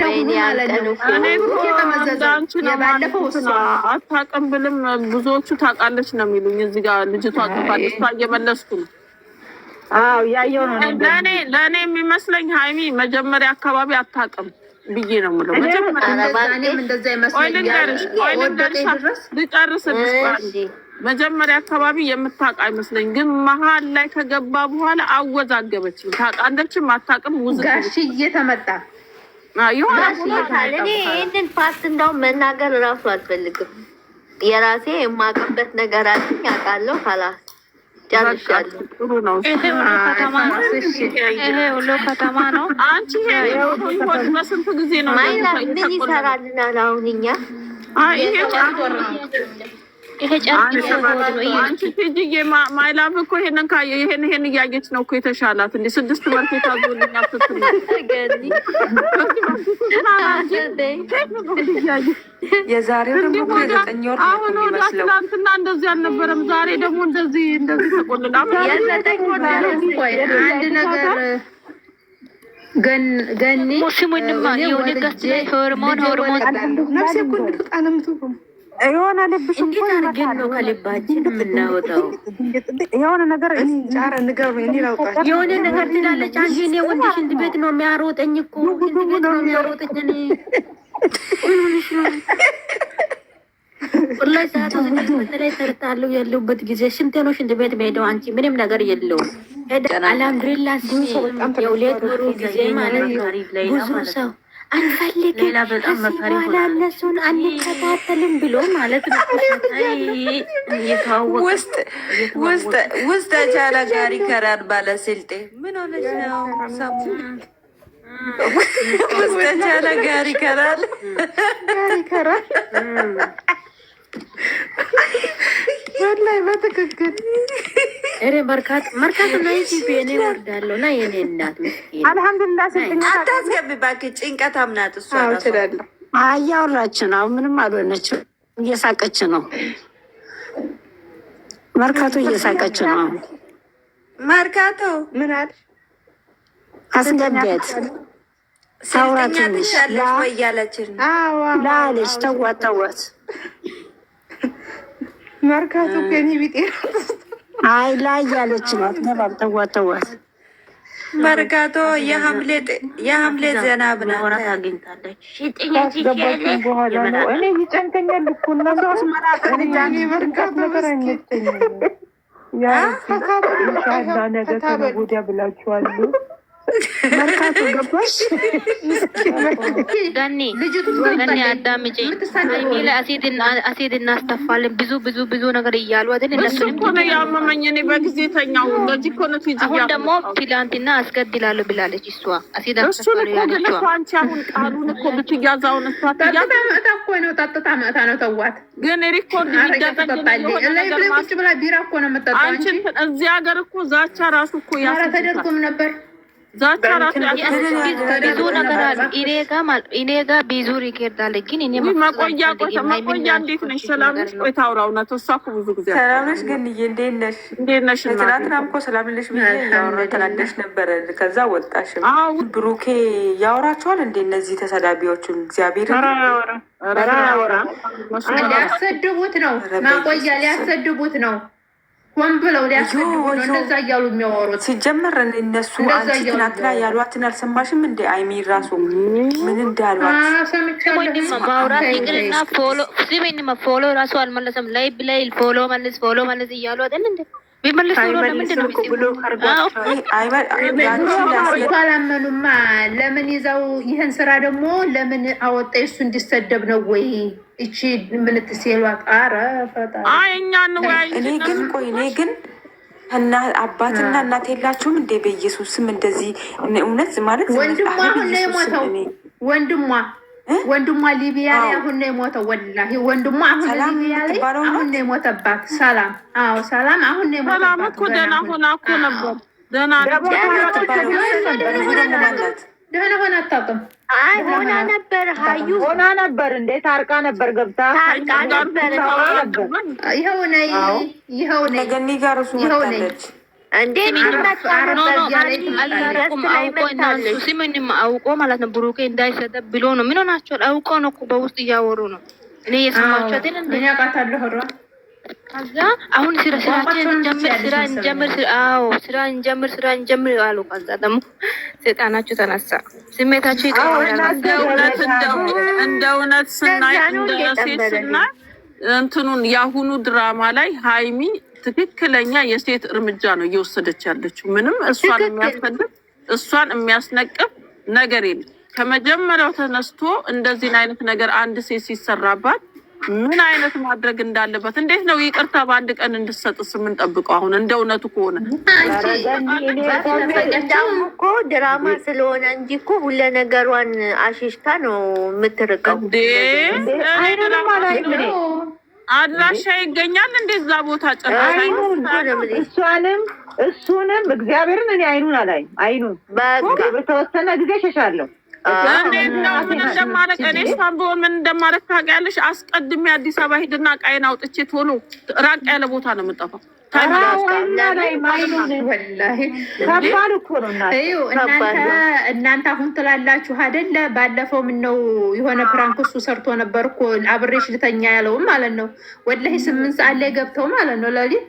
እንደሆነ ማለት ነው። እኔ ተመዘዘ የባለፈው አታውቅም ብልም ብዙዎቹ ታውቃለች ነው የሚሉኝ። እዚህ ጋር ልጅቷ ጽፋለች። እሷ እየመለስኩ ነው። አዎ ያየው ነው። ለእኔ የሚመስለኝ ሀይሚ መጀመሪያ አካባቢ አታውቅም ብዬ ነው የምለው። መጀመሪያ አካባቢ የምታውቅ አይመስለኝ፣ ግን መሀል ላይ ከገባ በኋላ አወዛገበች። ታውቃለችም አታውቅም ጋሽዬ ተመጣ እኔ ይህንን ፓርት እንዳውም መናገር እራሱ አልፈልግም። የራሴ የማውቅበት ነገር አለኝ፣ አውቃለሁ። ካላስ ጨርሻለሁ። ጥሩ ነው። ይሄ ሁሉ ከተማ ነው። አንቺ ይሄ በስንት ጊዜ ነው ምን ይሰራልናል አሁን እኛ? ይሄ ጨርቅ አንቺ ቲጂዬ ማይላቭ እኮ ይሄን እያየች ነው እኮ የተሻላት። እንደ 6 መርፌ ታዞልኛል ስትል የዛሬው ደግሞ ከ9 ወር አሁን ወደ ትናንትና እንደዚህ አልነበረም። ዛሬ ደግሞ እንደዚህ ተቆልላ አንድ ነገር ገኒ ሙስሙንማ የሆነ ጋር ሆርሞን ነፍሴ እኮ እንድትጣለምቱ የሆነ ልብሽ እንዴት አድርገን ነው ከልባችን የምናወጣው? የሆነ ነገር ጫረ ንገሩ እንዲላውጣ የሆነ ነገር ትላለች። አንቺ እኔ ወንድ ሽንት ቤት ነው የሚያሮጠኝ እኮ ሽንት ቤት ነው የሚያሮጠኝ። እኔ ወላሂ ሰዓት ላይ ሰርታለሁ ያለሁበት ጊዜ ሽንት ነው ሽንት ቤት ሄደው አንቺ ምንም ነገር የለውም። አልሐምዱሊላህ የሁለት ወሩ ጊዜ ማለት ነው። ብዙ ሰው አንፈልግም በኋላ እነሱን አንከታተልም ብሎ ማለት ነው። ውስጥ ቻላ ጋሪ ከራን ባለስልጤ ምን ሆነች ነው? ውስጥ ቻላ ጋሪ ከራል ወላሂ በትክክል እኔ መርካቶ ነው እንጂ እኔ ወርዳለሁ እና የኔ እናት ምስኪን አልሐምዱሊላህ ስልጥኛ አታስገቢ እባክህ። ጭንቀታም ናት እሷ እችላለሁ። እያወራች ነው። ምንም አልሆነችም። እየሳቀች ነው። መርካቶ እየሳቀች ነው። መርካቶ ምን አለ አስገቢያት ሳውራ ትንሽ እያለችን ላለች ተዋት መርካቶ ከኔ ቢጤ አይ ላይ ያለች ነው። አትገባም። ተዋት መርካቶ የሐምሌ ዝናብ ነው። ወራት አግኝታለች። ገባችን በኋላ ነው። እኔ ይጨንቀኛል እኮ እና ሶስት መራከን ያኔ መርካቶ ነገር አይመቸኝም። ያ ኢንሻአላህ ነገ ከነገ ወዲያ ብላችኋል። መርካቶ ገባሽ ገኒ ገኒ አዳምጪኝ። ሃይሚ ለአሲድ እናስተፋለን ብዙ ነገር እያሉ አይደል? እነሱ እኮ ነው ያመመኝ። እኔ በጊዜ ተኛው እንደዚህ እኮ ነው ትይጂ። አሁን ደግሞ ፕላንትና አስገድላለሁ ብላለች እሷ። አሲድ አስተፋለሁ ያለች እሷ። አንቺ አሁን ቃሉን እኮ ብትያዛውን እሷ ታጣ እኮ ነው ታጣ ማታ ነው ተዋት። ግን ሪኮርድ ይደረግልኝ ላይ ቁጭ ብላ ቢራ እኮ ነው የምትጠጣው። አንቺ እዚህ ሀገር እኮ ዛቻ ራሱ እኮ ያረ ተደርጎም ነበር ዛቻ ራሱ ብዙ ነገር አለ። እኔ ጋር ብዙ ሪከርድ አለ። ግን እኔ መቆያ እንዴት ነሽ? ሰላም ነሽ? ቆይ ታውራው ነው እሷ እኮ ብዙ ጊዜ ሰላም ነሽ? ግን እንዴት ነሽ? ትናንትና እኮ ሰላም ነሽ ብዬ ያወራ ተናደሽ ነበረ። ከዛ ወጣሽ። ብሩኬ ያወራቸዋል እንዴ እነዚህ ተሰዳቢዎቹን? እግዚአብሔር ሊያሰድቡት ነው። ማቆያ ሊያሰድቡት ነው። ሆን ብለው ሊያስፈልጉ ነው እንደዛ እያሉ የሚያወሩት። ሲጀመር እነሱ አንቺ ትናንትና ያሏትን አልሰማሽም እንዴ? አይሚ ራሱ ምን እንዳሏት ማውራት ይቅርና ፎሎ ራሱ አልመለሰም። ላይ ብላይ ፎሎ መልስ እያሉ አይደል እንዴ? ቢመልስ ለምንድን ነው ካላመኑማ ለምን ይዘው ይህን ስራ ደግሞ ለምን አወጣ? እሱ እንዲሰደብ ነው ወይ? እቺ ምን ትሴሏት? ኧረ ፈጣሪ እኛ ነው። እኔ ግን እና አባትና እናት የላችሁም እንዴ? በኢየሱስ ስም እንደዚህ እውነት ማለት ወንድሟ አሁን ነው የሞተው። ወንድሟ ሊቢያ ላይ አሁን ነው የሞተው። ወላሂ ወንድሟ አሁን ሊቢያ ላይ አሁን ነው የሞተባት። ሰላም ሰላም አሁን ነው የሞተባት። ሰላም እኮ ደህና ሆና እኮ ነበር። ደህና ሆና አታውቅም። ሆና ነበር። ሀዩ ሆና ነበር እንዴ? ታርቃ ነበር ገብታ ታርቃ ነበር። ይኸው ነይ ገኒ ጋር እሱ መጣለች። አውቆ ማለት ነው ብሩኬ እንዳይሰደብ ብሎ ነው። ምን ሆናቸዋል? አውቆ ነው እኮ በውስጥ እያወሩ ነው። እኔ የሰማቸው አይደል እንዴ? ከዛ አሁን ስራ እንጀምር አሉ። ከዛ ደግሞ ሰይጣናችሁ ተነሳ፣ ስሜታችሁ ይቀራል። እንደ እውነት ስናይ እንደ ሴት ስናይ እንትኑን የአሁኑ ድራማ ላይ ሀይሚ ትክክለኛ የሴት እርምጃ ነው እየወሰደች ያለችው። ምንም እሷን የሚያስፈልግ እሷን የሚያስነቅፍ ነገር የለም። ከመጀመሪያው ተነስቶ እንደዚህን አይነት ነገር አንድ ሴት ሲሰራባት ምን አይነት ማድረግ እንዳለበት እንዴት ነው ይቅርታ በአንድ ቀን እንድትሰጥስ የምንጠብቀው? አሁን እንደ እውነቱ ከሆነ እኮ ድራማ ስለሆነ እንጂ እኮ ሁለ ነገሯን አሽሽታ ነው የምትርቀው። አድራሻ ይገኛል እንደዛ ቦታ ጨርሳ እሱንም እግዚአብሔርን እኔ አይኑን አላይም። አይኑን በተወሰነ ጊዜ ሸሻለሁ። እንዴት ነው ምን እንደማረቅ እኔ ሳምቦ ምን እንደማረቅ ታውቂያለሽ? አስቀድሜ አዲስ አበባ ሄድና ቃይን አውጥቼ ቶሎ ራቅ ያለ ቦታ ነው የምጠፋው። እናንተ አሁን ትላላችሁ አይደለ? ባለፈው ምነው የሆነ ፕራንክ እሱ ሰርቶ ነበር እኮ አብሬሽ ልተኛ ያለውም ማለት ነው። ወላሂ 8 ሰዓት ላይ ገብተው ማለት ነው ለሊት።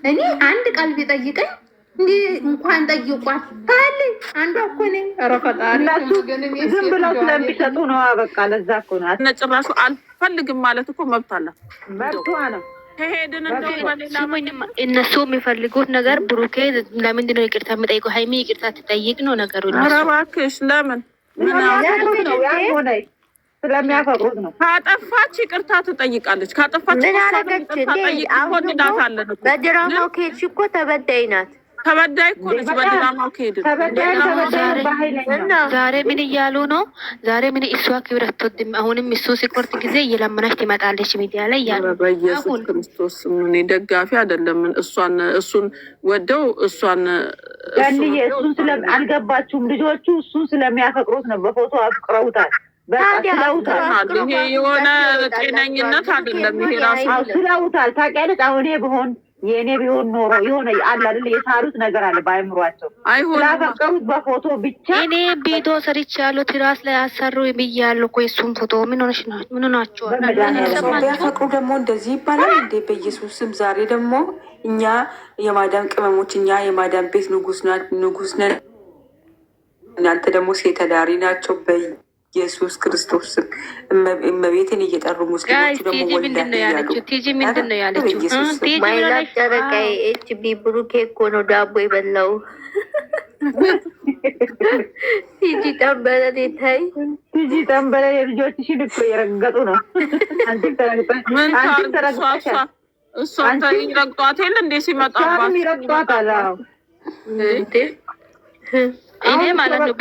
እኔ አንድ ቃል ቢጠይቀኝ እንዴ እንኳን ጠይቋት ታል አንዷ እኮ ነኝ። ኧረ ፈጣሪ ዝም ብለው ስለሚሰጡ ነው። በቃ ለዛ እኮ ነው ጭራሹ አልፈልግም ማለት እኮ መብት አላት፣ መብቷ ነው። እነሱ የሚፈልጉት ነገር ብሩኬ ለምንድን ነው ይቅርታ የምጠይቀው? ሀይሚ ይቅርታ ትጠይቅ ነው ነገሩ። ኧረ እባክሽ ለምን ስለሚያፈቅሩት ነው። ካጠፋች ይቅርታ ትጠይቃለች። ካጠፋች ዳታለን በድራማው ከሄድሽ እኮ ተበዳይ ናት። ተበዳይ እኮ ነች። በድራማው ከሄድን ዛሬ ምን እያሉ ነው? ዛሬ ምን እሷ ክብር አትወድም። አሁንም እሱ ሲቆርጥ ጊዜ እየለመናች ትመጣለች ሚዲያ ላይ እያሉ በኢየሱስ ክርስቶስ እኔ ደጋፊ አይደለም። እሱን ወደው እሱን አልገባችሁም? ልጆቹ እሱን ስለሚያፈቅሩት ነው። በፎቶ አፍቅረውታል። ይሄ የሆነ ጤነኝነት አይደለም። ይሄ ራሱ ስለውታል። ታውቂያለሽ? አሁን ብሆን የእኔ ቢሆን ኖሮ የሆነ አለ አይደል የሳሉት ነገር አለ በአይምሯቸው ስላፈቀሩት በፎቶ ብቻ። እኔ ቪዲዮ ሰርቻለሁ ትራስ ላይ አሰሩ ብያለሁ እኮ የእሱን ፎቶ። ምን ሆናችኋል? ቢያፈቅሩ ደግሞ እንደዚህ ይባላል እንዴ? በኢየሱስ ስም ዛሬ ደግሞ እኛ የማዳም ቅመሞች፣ እኛ የማዳም ቤት ንጉስ ነን፣ እናንተ ደግሞ ሴት አዳሪ ናቸው። ኢየሱስ ክርስቶስ እመቤትን እየጠሩ ሙስሊሞቹ ደግሞ ምንድን ነው ያለችው? ቲጂ ምንድን ነው ያለችው? ማይላት ጨረቃዬ ኤችቢ ብሩኬ እኮ ነው ዳቦ የበላው። ቲጂ ጠንበለ ታይ ቲጂ ጠንበለ የልጆችሽን እኮ የረገጡ ነው። እሷን ይረግጧት የለ እንዴ? ሲመጣባት ይረግጧታል። እኔ ማለት ነው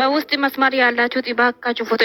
በውስጥ መስመር ያላችሁ እባካችሁ ፎቶ